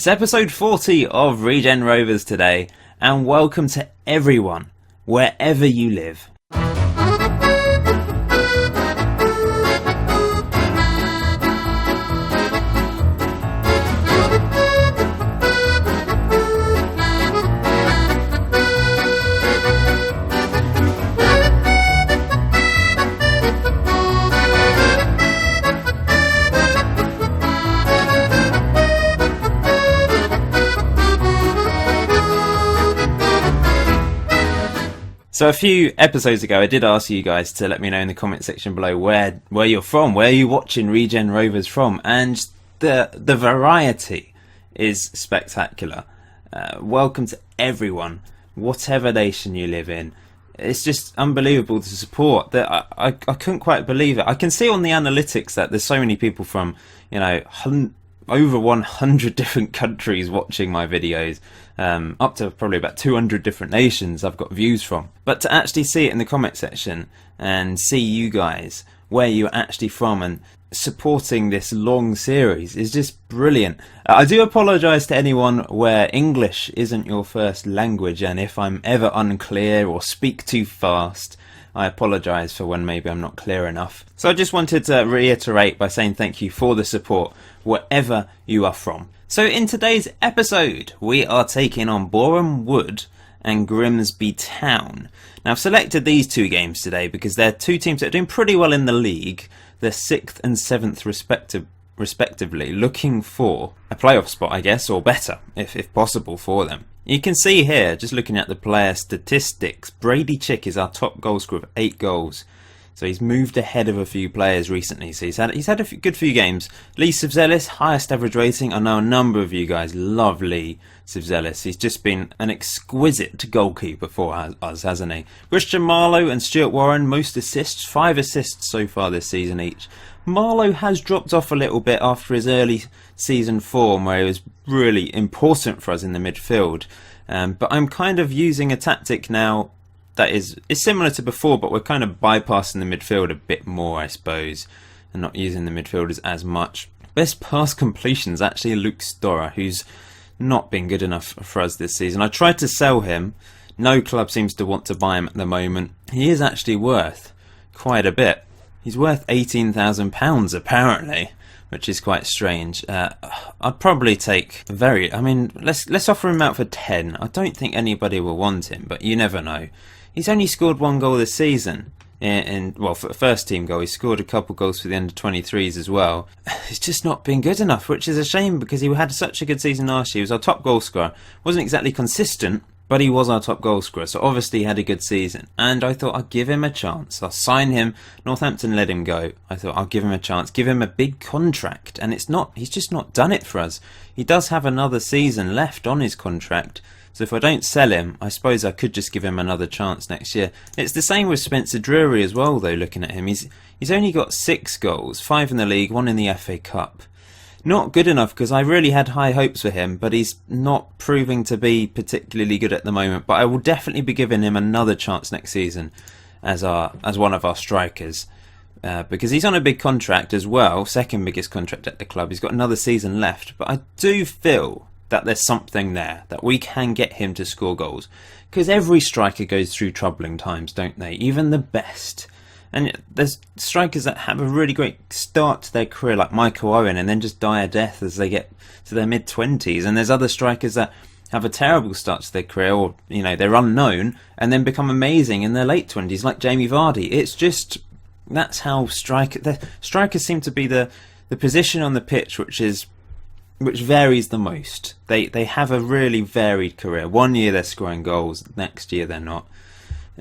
It's episode 40 of Regen Rovers today, and welcome to everyone, wherever you live. So a few episodes ago I did ask you guys to let me know in the comment section below where you're from, where you're watching Regen Rovers from, and the variety is spectacular. Welcome to everyone, whatever nation you live in. It's just unbelievable to support that. I couldn't quite believe it. I can see on the analytics that there's so many people from, over 100 different countries watching my videos, up to probably about 200 different nations I've got views from. But to actually see it in the comment section and see you guys where you're actually from and supporting this long series is just brilliant. I do apologise to anyone where English isn't your first language, and if I'm ever unclear or speak too fast, I apologise for when maybe I'm not clear enough. So I just wanted to reiterate by saying thank you for the support wherever you are from. So in today's episode we are taking on Boreham Wood and Grimsby Town. Now I've selected these two games today because they're two teams that are doing pretty well in the league. They're 6th and 7th respectively, looking for a playoff spot, I guess, or better if possible for them. You can see here, just looking at the player statistics, Brady Chick is our top goal scorer with 8 goals. So he's moved ahead of a few players recently. So he's had a good few games. Lee Sivzelis, highest average rating. I know a number of you guys love Lee Sivzelis. He's just been an exquisite goalkeeper for us, hasn't he? Christian Marlowe and Stuart Warren, most assists, 5 assists so far this season each. Marlowe has dropped off a little bit after his early season form, where he was really important for us in the midfield. But I'm kind of using a tactic now that is similar to before, but we're kind of bypassing the midfield a bit more, I suppose, and not using the midfielders as much. Best pass completions actually Luke Storer, who's not been good enough for us this season. I tried to sell him. No club seems to want to buy him at the moment. He is actually worth quite a bit. He's worth £18,000 apparently, which is quite strange. I'd probably take let's offer him out for 10. I don't think anybody will want him, but you never know. He's only scored 1 goal this season. For a first team goal. He's scored a couple goals for the under 23s as well. He's just not been good enough, which is a shame because he had such a good season last year. He was our top goal scorer. Wasn't exactly consistent, but he was our top goal scorer, so obviously he had a good season. And I thought I'd give him a chance. I'll sign him. Northampton let him go. I thought I'll give him a chance, give him a big contract. And he's just not done it for us. He does have another season left on his contract. So if I don't sell him, I suppose I could just give him another chance next year. It's the same with Spencer Drury as well, though, looking at him. He's only got 6 goals, 5 in the league, 1 in the FA Cup. Not good enough because I really had high hopes for him, but he's not proving to be particularly good at the moment. But I will definitely be giving him another chance next season as one of our strikers, because he's on a big contract as well, second biggest contract at the club. He's got another season left, but I do feel that there's something there, that we can get him to score goals, because every striker goes through troubling times, don't they? Even the best. And there's strikers that have a really great start to their career, like Michael Owen, and then just die a death as they get to their mid-20s. And there's other strikers that have a terrible start to their career, or they're unknown, and then become amazing in their late 20s, like Jamie Vardy. It's just, that's how strikers seem to be the position on the pitch which varies the most. They have a really varied career. One year they're scoring goals, next year they're not.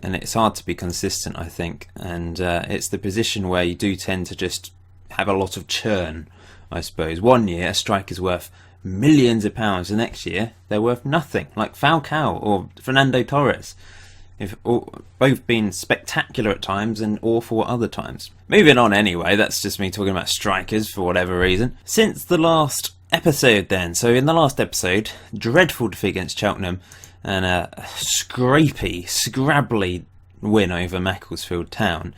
And it's hard to be consistent, I think. And it's the position where you do tend to just have a lot of churn, I suppose. One year a striker's worth millions of pounds, the next year they're worth nothing, like Falcao or Fernando Torres. Both been spectacular at times and awful at other times. Moving on anyway, that's just me talking about strikers for whatever reason. Since the last episode then, so in the last episode, dreadful defeat against Cheltenham and a scrabbly win over Macclesfield Town.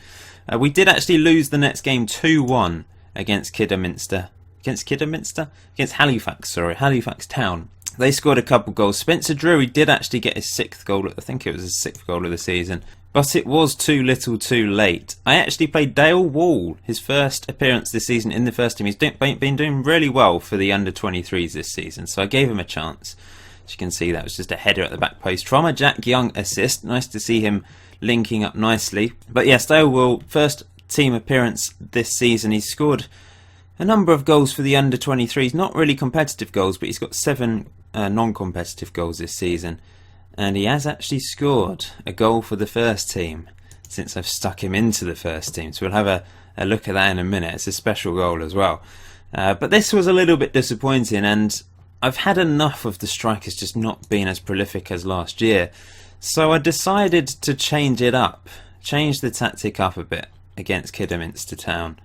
We did actually lose the next game 2-1 against Kidderminster. against Kidderminster? Against Halifax Town. They scored a couple goals. Spencer Drury did actually get his 6th goal. I think it was his 6th goal of the season. But it was too little too late. I actually played Dale Wall, his first appearance this season in the first team. He's been doing really well for the under-23s this season, so I gave him a chance. As you can see, that was just a header at the back post from a Jack Young assist. Nice to see him linking up nicely. But yes, Dale Wall, first team appearance this season. He's scored a number of goals for the under-23s. Not really competitive goals, but he's got 7 non-competitive goals this season. And he has actually scored a goal for the first team since I've stuck him into the first team. So we'll have a look at that in a minute. It's a special goal as well. But this was a little bit disappointing, and I've had enough of the strikers just not being as prolific as last year. So I decided to change it up. Change the tactic up a bit against Kidderminster Town.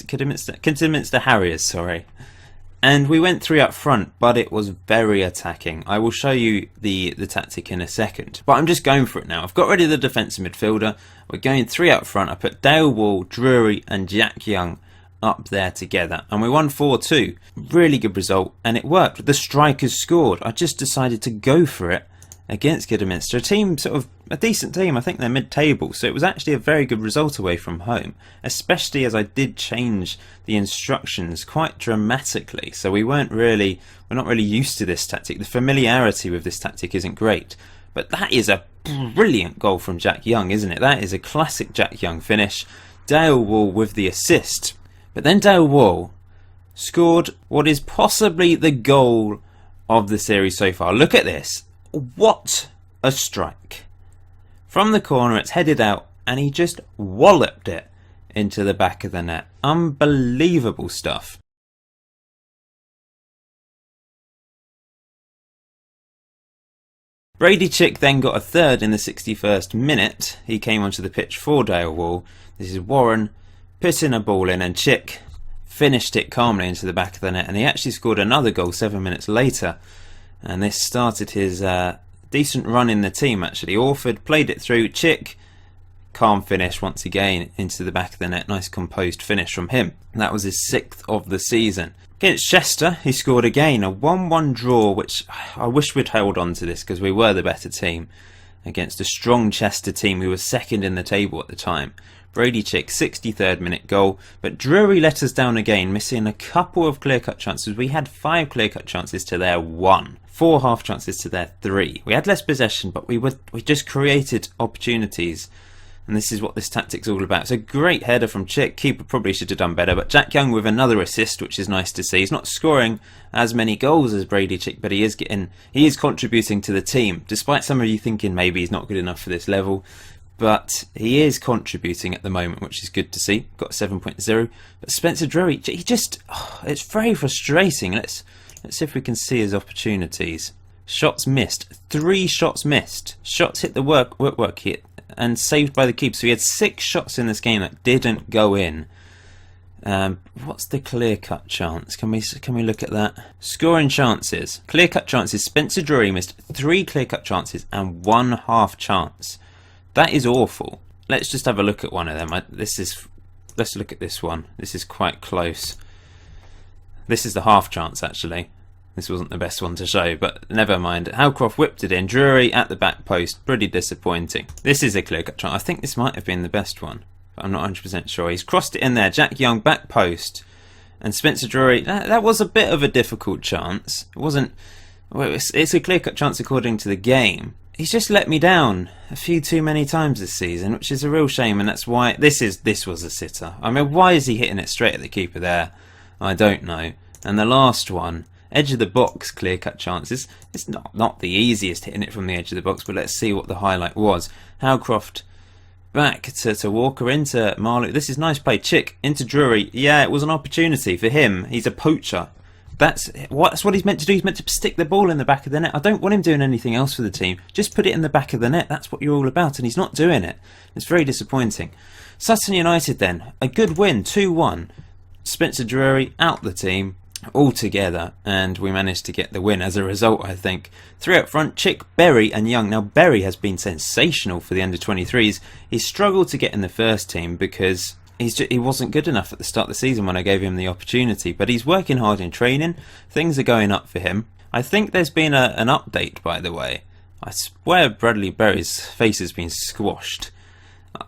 Kidderminster Harriers, sorry. And we went 3 up front, but it was very attacking. I will show you the tactic in a second. But I'm just going for it now. I've got rid of the defensive midfielder. We're going 3 up front. I put Dale Wall, Drury and Jack Young up there together. And we won 4-2. Really good result. And it worked. The strikers scored. I just decided to go for it against Kidderminster. A team, sort of a decent team. I think they're mid-table. So it was actually a very good result away from home. Especially as I did change the instructions quite dramatically. So we're not really used to this tactic. The familiarity with this tactic isn't great. But that is a brilliant goal from Jack Young, isn't it? That is a classic Jack Young finish. Dale Wall with the assist. But then Dale Wall scored what is possibly the goal of the series so far. Look at this. What a strike. From the corner, it's headed out, and he just walloped it into the back of the net. Unbelievable stuff. Brady Chick then got a 3rd in the 61st minute. He came onto the pitch for Dale Wall. This is Warren putting a ball in, and Chick finished it calmly into the back of the net, and he actually scored another goal 7 minutes later. And this started his decent run in the team, actually. Orford played it through. Chick, calm finish once again into the back of the net. Nice composed finish from him. And that was his 6th of the season. Against Chester, he scored again. A 1-1 draw, which I wish we'd held on to this because we were the better team. Against a strong Chester team who was 2nd in the table at the time. Brady Chick, 63rd minute goal, but Drury let us down again, missing a couple of clear-cut chances. We had 5 clear-cut chances to their 1, 4 half chances to their 3. We had less possession, but we just created opportunities, and this is what this tactic's all about. It's a great header from Chick. Keeper probably should have done better, but Jack Young with another assist, which is nice to see. He's not scoring as many goals as Brady Chick, but he is contributing to the team, despite some of you thinking maybe he's not good enough for this level. But he is contributing at the moment, which is good to see. Got 7.0. But Spencer Drury, it's very frustrating. Let's see if we can see his opportunities. Shots missed. 3 shots missed. Shots hit the work hit and saved by the keeper. So he had 6 shots in this game that didn't go in. What's the clear-cut chance? Can we look at that? Scoring chances. Clear-cut chances. Spencer Drury missed 3 clear-cut chances and 1 half chance. That is awful. Let's just have a look at one of them. Let's look at this one. This is quite close. This is the half chance, actually. This wasn't the best one to show, but never mind. Howcroft whipped it in. Drury at the back post. Pretty disappointing. This is a clear-cut chance. I think this might have been the best one, but I'm not 100% sure. He's crossed it in there. Jack Young back post. And Spencer Drury, that was a bit of a difficult chance. It wasn't... Well, it's a clear-cut chance according to the game. He's just let me down a few too many times this season, which is a real shame, and that's why this was a sitter. I mean, why is he hitting it straight at the keeper there? I don't know. And the last one, edge of the box, clear-cut chances. It's not the easiest hitting it from the edge of the box, but let's see what the highlight was. Howcroft back to Walker into Marlow. This is nice play. Chick into Drury. Yeah, it was an opportunity for him. He's a poacher. That's what he's meant to do. He's meant to stick the ball in the back of the net. I don't want him doing anything else for the team. Just put it in the back of the net. That's what you're all about, and he's not doing it. It's very disappointing. Sutton United then, a good win, 2-1. Spencer Drury out the team altogether, and we managed to get the win as a result, I think. 3 up front, Chick, Berry and Young. Now, Berry has been sensational for the under-23s. He struggled to get in the first team because he wasn't good enough at the start of the season when I gave him the opportunity. But he's working hard in training. Things are going up for him. I think there's been an update, by the way. I swear Bradley Berry's face has been squashed.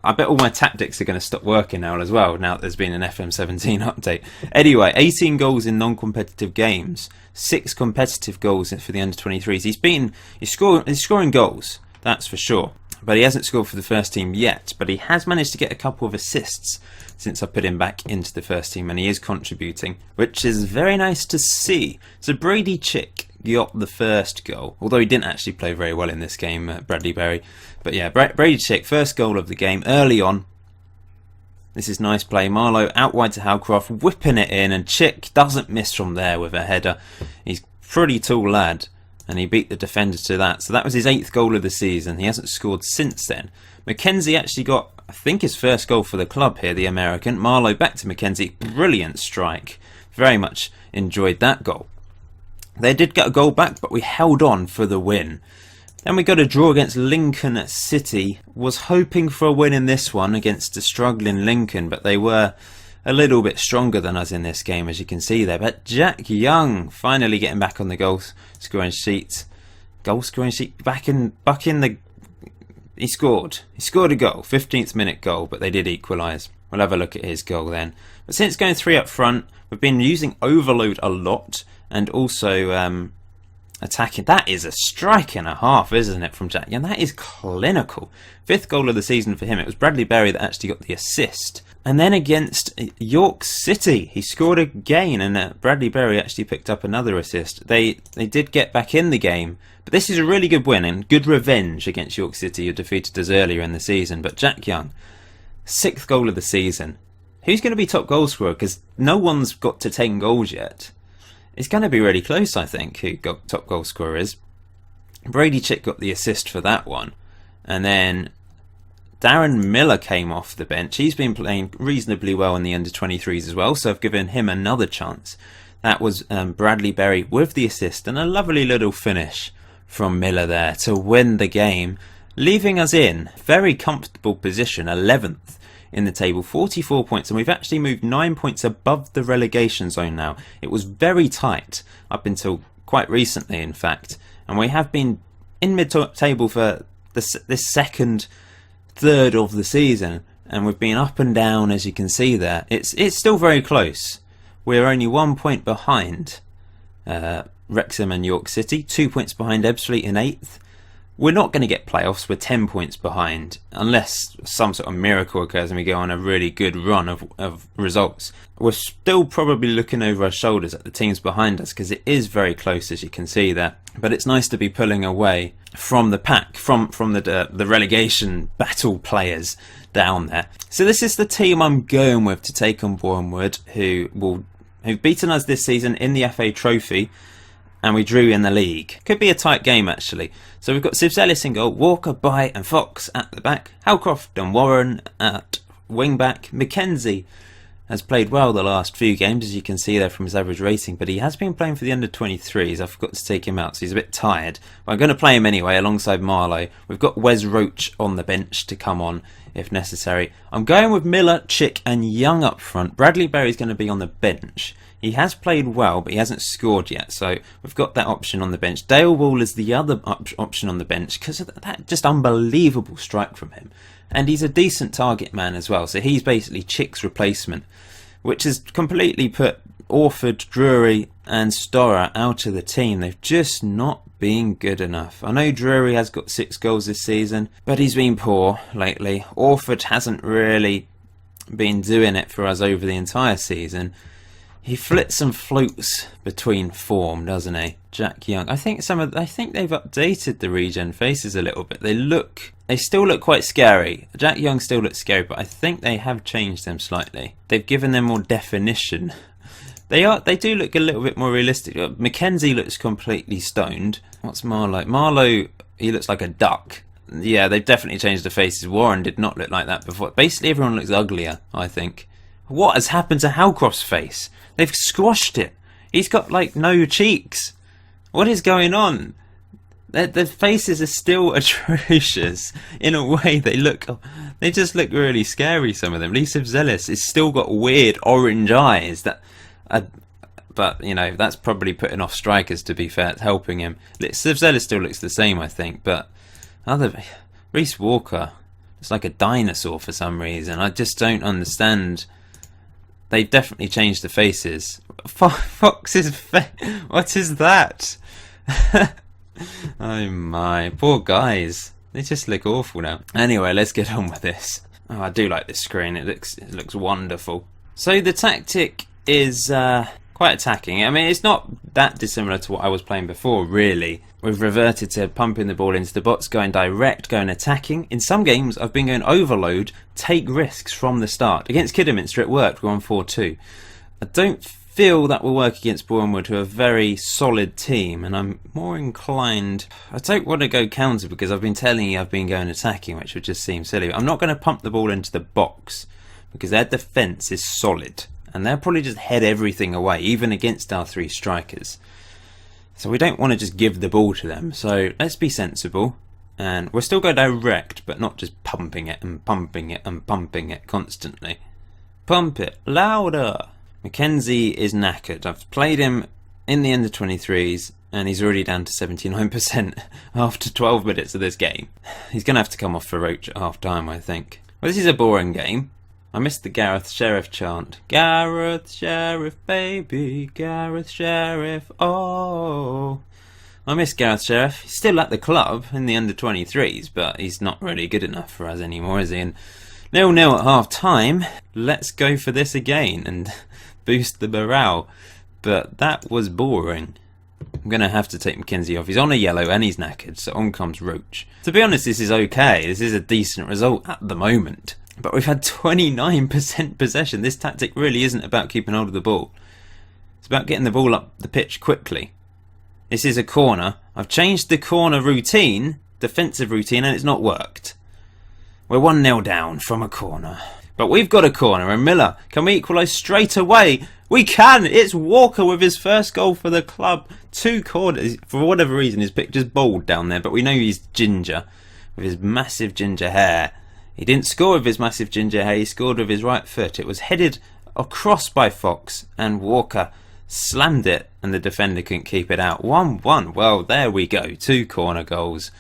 I bet all my tactics are going to stop working now as well, now that there's been an FM17 update. Anyway, 18 goals in non-competitive games, 6 competitive goals for the under-23s. He's scoring goals, that's for sure. But he hasn't scored for the first team yet. But he has managed to get a couple of assists since I put him back into the first team, and he is contributing, which is very nice to see. So Brady Chick got the first goal, although he didn't actually play very well in this game, Bradley Berry. But yeah, Brady Chick, first goal of the game early on. This is nice play. Marlowe out wide to Howcroft, whipping it in, and Chick doesn't miss from there with a header. He's a pretty tall lad, and he beat the defender to that. So that was his 8th goal of the season. He hasn't scored since then. McKenzie actually got, I think, his first goal for the club here, the American. Marlowe back to McKenzie. Brilliant strike. Very much enjoyed that goal. They did get a goal back, but we held on for the win. Then we got a draw against Lincoln City. Was hoping for a win in this one against a struggling Lincoln, but they were a little bit stronger than us in this game, as you can see there. But Jack Young finally getting back on the goal scoring sheet. He scored a goal, 15th minute goal, but they did equalise. We'll have a look at his goal then. But since going 3 up front, we've been using overload a lot, and also attacking. That is a strike and a half, isn't it, from Jack Young? That is clinical. 5th goal of the season for him. It was Bradley Berry that actually got the assist. And then against York City, he scored again, and Bradley Berry actually picked up another assist. They did get back in the game, but this is a really good win and good revenge against York City, who defeated us earlier in the season. But Jack Young, 6th goal of the season. Who's going to be top goal scorer? Because no one's got to 10 goals yet. It's going to be really close, I think, who got top goal scorer is. Brady Chick got the assist for that one. And then Darren Miller came off the bench. He's been playing reasonably well in the under-23s as well, so I've given him another chance. That was Bradley Berry with the assist, and a lovely little finish from Miller there to win the game, leaving us in very comfortable position, 11th in the table, 44 points, and we've actually moved 9 points above the relegation zone now. It was very tight up until quite recently, in fact, and we have been in mid-table for this second third of the season, and we've been up and down, as you can see there. It's still very close. We're only 1 point behind Wrexham and York City, 2 points behind Ebbsfleet in 8th. We're not going to get playoffs. We're 10 points behind, unless some sort of miracle occurs and we go on a really good run of results. We're still probably looking over our shoulders at the teams behind us, because it is very close, as you can see there. But it's nice to be pulling away from the pack, from the relegation battle players down there. So this is the team I'm going with to take on Boreham Wood, who've beaten us this season in the FA Trophy, and we drew in the league. Could be a tight game, actually. So we've got Sibs-Ellis in goal, Walker, Bye and Fox at the back, Howcroft and Warren at wing back. McKenzie has played well the last few games, as you can see there from his average rating, but he has been playing for the under-23s. I forgot to take him out, so he's a bit tired. But I'm going to play him anyway alongside Marlowe. We've got Wes Roach on the bench to come on if necessary. I'm going with Miller, Chick and Young up front. Bradley Berry's going to be on the bench. He has played well, but he hasn't scored yet, so we've got that option on the bench. Dale Wall is the other option on the bench because of that just unbelievable strike from him. And he's a decent target man as well, so he's basically Chick's replacement, which has completely put Orford, Drury and Storer out of the team. They've just not been good enough. I know Drury has got 6 goals this season, but he's been poor lately. Orford hasn't really been doing it for us over the entire season. He flits and floats between form, doesn't he? Jack Young. I think they've updated the regen faces a little bit. They still look quite scary. Jack Young still looks scary, but I think they have changed them slightly. They've given them more definition. They do look a little bit more realistic. Mackenzie looks completely stoned. What's Marlowe? Marlowe, he looks like a duck. Yeah, they've definitely changed the faces. Warren did not look like that before. Basically, everyone looks uglier, I think. What has happened to Howcroft's face? They've squashed it. He's got, like, no cheeks. What is going on? Their faces are still atrocious. In a way, they just look really scary, some of them. Lisa Zelis has still got weird orange eyes. But, you know, that's probably putting off strikers, to be fair. It's helping him. Zelis still looks the same, I think. But Reece Walker, it's like a dinosaur for some reason. I just don't understand. They've definitely changed the faces. Fox's face. What is that? Oh my, poor guys. They just look awful now. Anyway, let's get on with this. Oh, I do like this screen. It looks wonderful. So the tactic is quite attacking. I mean, it's not that dissimilar to what I was playing before, really. We've reverted to pumping the ball into the box, going direct, going attacking. In some games, I've been going overload, take risks from the start. Against Kidderminster, it worked. We're on 4-2. I don't feel that will work against Boreham Wood, who are a very solid team, and I'm more inclined. I don't want to go counter because I've been telling you I've been going attacking, which would just seem silly. I'm not going to pump the ball into the box because their defence is solid, and they'll probably just head everything away, even against our 3 strikers. So we don't want to just give the ball to them. So let's be sensible, and we'll still go direct, but not just pumping it and pumping it and pumping it constantly. Pump it louder. Mackenzie is knackered. I've played him in the under-23s and he's already down to 79% after 12 minutes of this game. He's going to have to come off for Roach at half-time, I think. Well, this is a boring game. I missed the Gareth Sheriff chant. Gareth Sheriff, baby, Gareth Sheriff, oh. I miss Gareth Sheriff. He's still at the club in the under-23s, but he's not really good enough for us anymore, is he? And 0-0 at half-time. Let's go for this again and boost the morale. But that was boring. I'm going to have to take Mackenzie off. He's on a yellow and he's knackered, so on comes Roach. To be honest, this is okay. This is a decent result at the moment. But we've had 29% possession. This tactic really isn't about keeping hold of the ball. It's about getting the ball up the pitch quickly. This is a corner. I've changed the corner routine, defensive routine, and it's not worked. We're 1-0 down from a corner. But we've got a corner, and Miller, can we equalise straight away? We can! It's Walker with his first goal for the club. 2 corners. For whatever reason, his picture's bold down there, but we know he's ginger, with his massive ginger hair. He didn't score with his massive ginger hair, he scored with his right foot. It was headed across by Fox, and Walker slammed it, and the defender couldn't keep it out. 1-1. Well, there we go. 2 corner goals.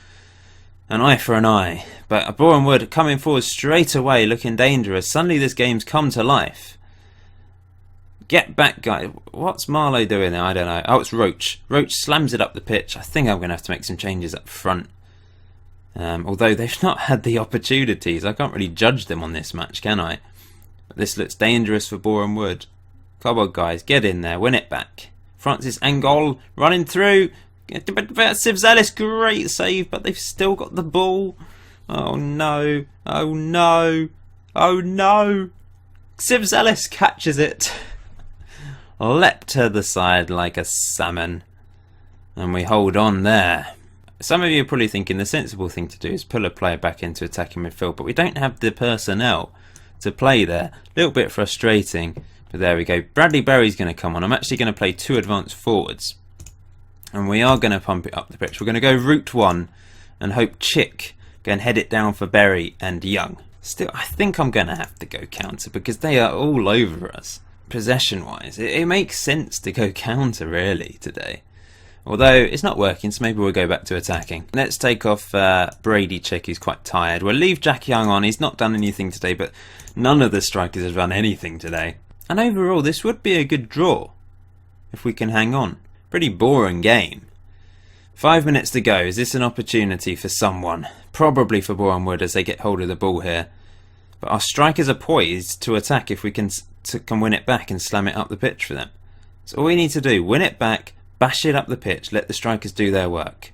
An eye for an eye. But Boreham Wood coming forward straight away, looking dangerous. Suddenly this game's come to life. Get back, guy. What's Marlowe doing there? I don't know. Oh, it's Roach. Roach slams it up the pitch. I think I'm going to have to make some changes up front. Although they've not had the opportunities. I can't really judge them on this match, can I? But this looks dangerous for Boreham Wood. Come on, guys. Get in there. Win it back. Francis Angol running through. Sivzelis, great save, but they've still got the ball. Oh no, oh no, oh no. Sivzelis catches it. Leapt to the side like a salmon. And we hold on there. Some of you are probably thinking the sensible thing to do is pull a player back into attacking midfield, but we don't have the personnel to play there. A little bit frustrating, but there we go. Bradley Berry's going to come on. I'm actually going to play 2 advanced forwards. And we are going to pump it up the pitch. We're going to go route 1 and hope Chick can head it down for Berry and Young. Still, I think I'm going to have to go counter because they are all over us. Possession-wise, it makes sense to go counter, really, today. Although, it's not working, so maybe we'll go back to attacking. Let's take off Brady Chick, who's quite tired. We'll leave Jack Young on. He's not done anything today, but none of the strikers have done anything today. And overall, this would be a good draw if we can hang on. Pretty boring game. 5 minutes to go. Is this an opportunity for someone? Probably for Boreham Wood as they get hold of the ball here. But our strikers are poised to attack if we can win it back and slam it up the pitch for them. So all we need to do, win it back, bash it up the pitch, let the strikers do their work.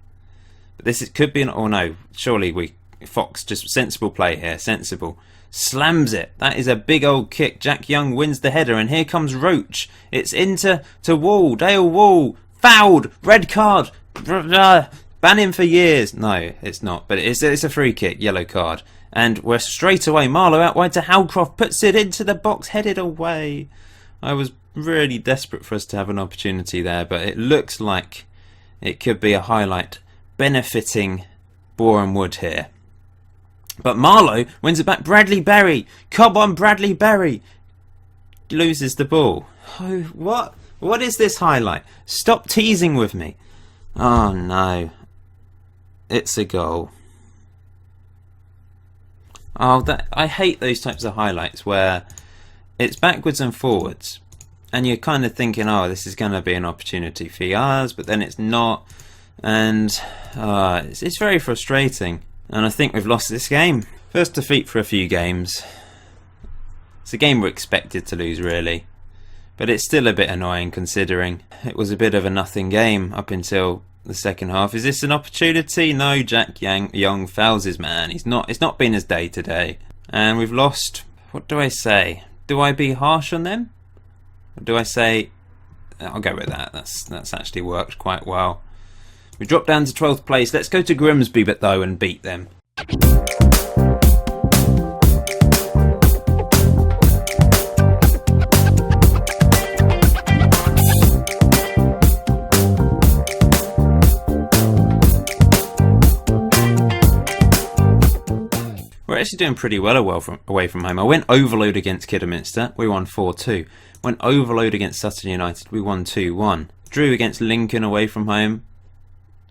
But this could be an... Oh no, surely Fox, just sensible play here, sensible. Slams it. That is a big old kick. Jack Young wins the header, and here comes Roach. It's into Wall. Dale Wall. Fouled. Red card. Ban him for years. No, it's not. But it's a free kick. Yellow card. And we're straight away. Marlowe out wide to Howcroft. Puts it into the box. Headed away. I was really desperate for us to have an opportunity there, but it looks like it could be a highlight benefiting Boreham Wood here. But Marlowe wins it back. Bradley Berry. Come on, Bradley Berry. Loses the ball. Oh, what? What is this highlight? Stop teasing with me. Oh no. It's a goal. Oh, I hate those types of highlights where it's backwards and forwards. And you're kind of thinking, oh, this is going to be an opportunity for ours, but then it's not. And it's very frustrating. And I think we've lost this game. First defeat for a few games. It's a game we're expected to lose, really. But it's still a bit annoying considering it was a bit of a nothing game up until the second half. Is this an opportunity? No, Jack Young fouls his man. It's not been his day today. And we've lost. What do I say? Do I be harsh on them? Or do I say... I'll go with that. That's actually worked quite well. We dropped down to 12th place. Let's go to Grimsby though and beat them. We're actually doing pretty well away from home. I went overload against Kidderminster. We won 4-2. Went overload against Sutton United. We won 2-1. Drew against Lincoln away from home.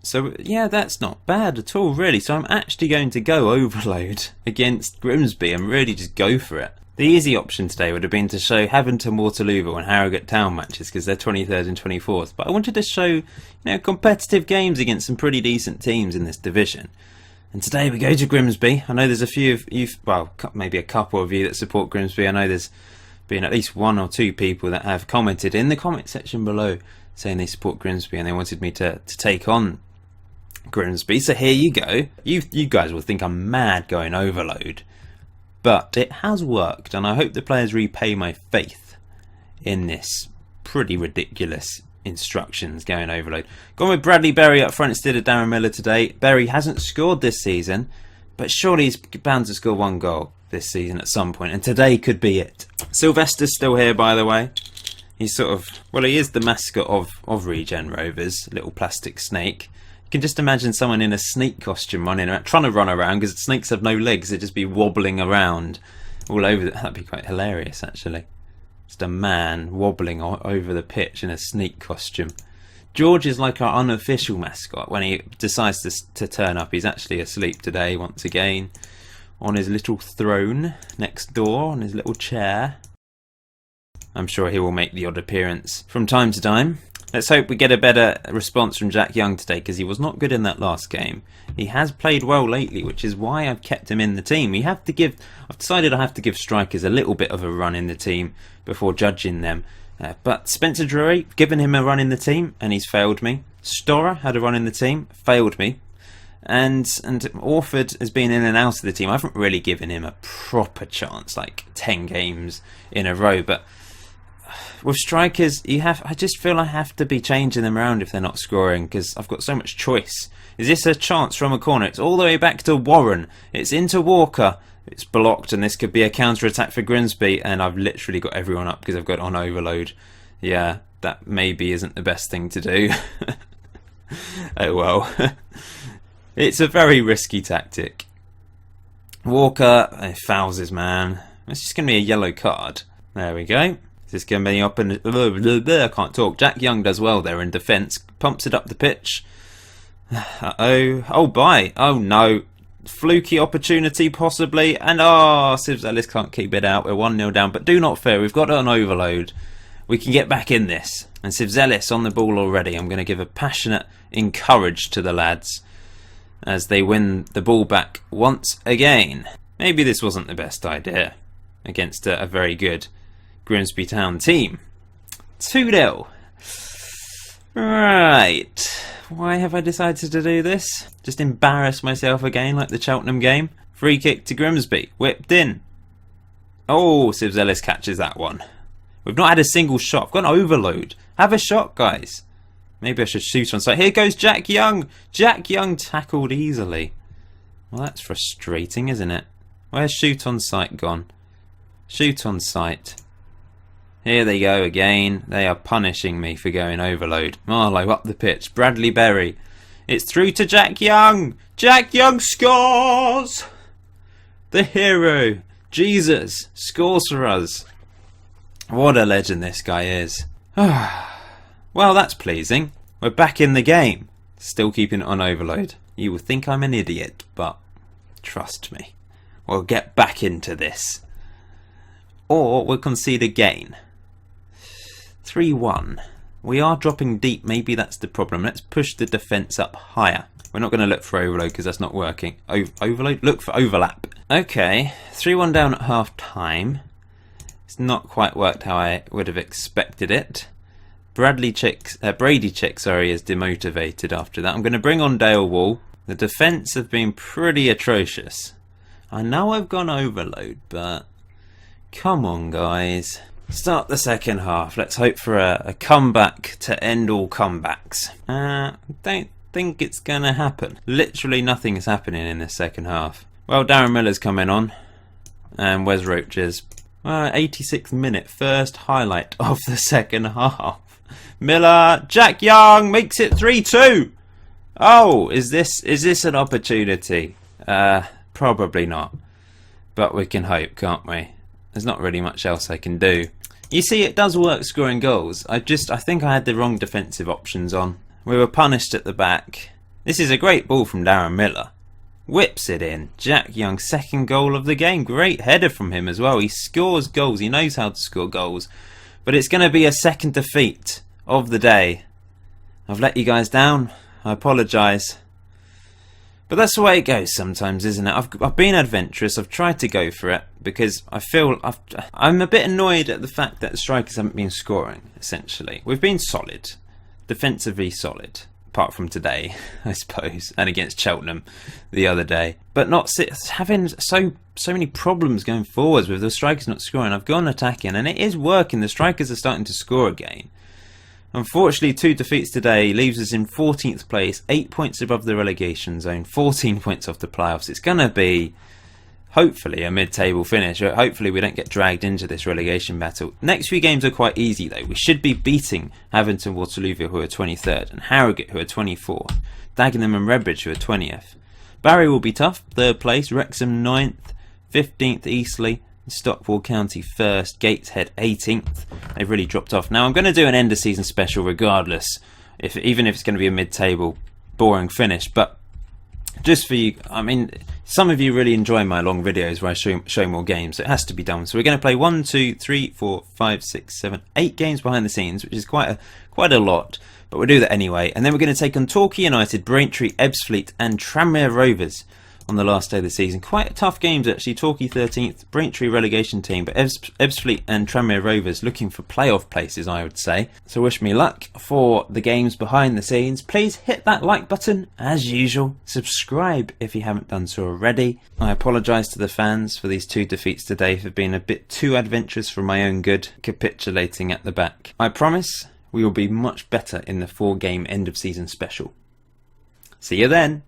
So, yeah, that's not bad at all, really. So I'm actually going to go overload against Grimsby and really just go for it. The easy option today would have been to show Haventon, Waterlooville and Harrogate Town matches because they're 23rd and 24th. But I wanted to show, competitive games against some pretty decent teams in this division. And today we go to Grimsby. I know there's a few of you, well, maybe a couple of you that support Grimsby. I know there's been at least one or two people that have commented in the comment section below saying they support Grimsby and they wanted me to take on Grimsby. So here you go. You guys will think I'm mad going overload, but it has worked, and I hope the players repay my faith in this pretty ridiculous instructions going overload. Gone with Bradley Berry up front instead of Darren Miller today. Berry hasn't scored this season, but surely he's bound to score one goal this season at some point, and today could be it. Sylvester's still here, by the way. He's he is the mascot of Regen Rovers, little plastic snake. You can just imagine someone in a snake costume trying to run around, because snakes have no legs. They'd just be wobbling around all over. That'd be quite hilarious, actually. Just a man wobbling over the pitch in a snake costume. George is like our unofficial mascot. When he decides to turn up, he's actually asleep today once again on his little throne next door, on his little chair. I'm sure he will make the odd appearance from time to time. Let's hope we get a better response from Jack Young today, because he was not good in that last game. He has played well lately, which is why I've kept him in the team. I've decided I have to give strikers a little bit of a run in the team before judging them. But Spencer Drury, given him a run in the team, and he's failed me. Storer had a run in the team, failed me. And Orford has been in and out of the team. I haven't really given him a proper chance, like 10 games in a row, but with strikers, I just feel I have to be changing them around if they're not scoring, because I've got so much choice. Is this a chance from a corner? It's all the way back to Warren. It's into Walker. It's blocked, and this could be a counter-attack for Grimsby, and I've literally got everyone up because I've got on overload. Yeah, that maybe isn't the best thing to do. Oh well. It's a very risky tactic. Walker fouls his man. It's just going to be a yellow card. There we go. This is going to be up in... I can't talk. Jack Young does well there in defence. Pumps it up the pitch. Uh-oh. Oh, bye. Oh, no. Fluky opportunity, possibly. And, Sibs Ellis can't keep it out. We're 1-0 down. But do not fear. We've got it on overload. We can get back in this. And Sibs Ellis on the ball already. I'm going to give a passionate encourage to the lads as they win the ball back once again. Maybe this wasn't the best idea against a very good Grimsby Town team. 2-0. Right. Why have I decided to do this? Just embarrass myself again like the Cheltenham game. Free kick to Grimsby. Whipped in. Oh, Sibs Ellis catches that one. We've not had a single shot. I've got an overload. Have a shot, guys. Maybe I should shoot on sight. Here goes Jack Young. Jack Young tackled easily. Well, that's frustrating, isn't it? Where's shoot on sight gone? Shoot on sight. Here they go again. They are punishing me for going overload. Marlowe up the pitch. Bradley Berry. It's through to Jack Young. Jack Young scores! The hero, Jesus, scores for us. What a legend this guy is. Well, that's pleasing. We're back in the game. Still keeping it on overload. You will think I'm an idiot, but trust me. We'll get back into this. Or we'll concede again. 3-1. We are dropping deep. Maybe that's the problem. Let's push the defence up higher. We're not going to look for overload because that's not working. Overload? Look for overlap. Okay. 3-1 down at half time. It's not quite worked how I would have expected it. Brady Chick, is demotivated after that. I'm going to bring on Dale Wall. The defence have been pretty atrocious. I know I've gone overload, but come on, guys. Start the second half. Let's hope for a comeback to end all comebacks. Don't think it's going to happen. Literally nothing is happening in this second half. Well, Darren Miller's coming on. And Wes Roaches. 86th minute. First highlight of the second half. Miller. Jack Young makes it 3-2. Oh, is this an opportunity? Probably not. But we can hope, can't we? There's not really much else I can do. You see, it does work scoring goals. I think I had the wrong defensive options on. We were punished at the back. This is a great ball from Darren Miller. Whips it in. Jack Young, second goal of the game. Great header from him as well. He scores goals. He knows how to score goals. But it's going to be a second defeat of the day. I've let you guys down. I apologise. But that's the way it goes sometimes, isn't it? I've been adventurous. I've tried to go for it because I feel I'm a bit annoyed at the fact that the strikers haven't been scoring, essentially. We've been solid. Defensively solid. Apart from today, I suppose. And against Cheltenham the other day. But not having so many problems going forwards with the strikers not scoring. I've gone attacking and it is working. The strikers are starting to score again. Unfortunately, 2 defeats today leaves us in 14th place, 8 points above the relegation zone, 14 points off the playoffs. It's going to be, hopefully, a mid-table finish. Hopefully we don't get dragged into this relegation battle. Next few games are quite easy, though. We should be beating Havant, Waterloo, who are 23rd, and Harrogate, who are 24th, Dagenham and Redbridge, who are 20th. Barry will be tough, 3rd place, Wrexham 9th, 15th Eastleigh, Stockwell County 1st, Gateshead 18th. They've really dropped off. Now I'm going to do an end of season special regardless, even if it's going to be a mid-table boring finish, but just for you, I mean, some of you really enjoy my long videos where I show more games, so it has to be done. So we're going to play 1, 2, 3, 4, 5, 6, 7, 8 games behind the scenes, which is quite a lot, but we'll do that anyway. And then we're going to take on Torquay United, Braintree, Ebbsfleet and Tranmere Rovers on the last day of the season. Quite tough games actually. Torquay 13th, Braintree relegation team, but Ebbsfleet and Tranmere Rovers looking for playoff places, I would say. So wish me luck for the games behind the scenes. Please hit that like button as usual. Subscribe if you haven't done so already. I apologise to the fans for these 2 defeats today for being a bit too adventurous for my own good, capitulating at the back. I promise we will be much better in the 4-game end of season special. See you then.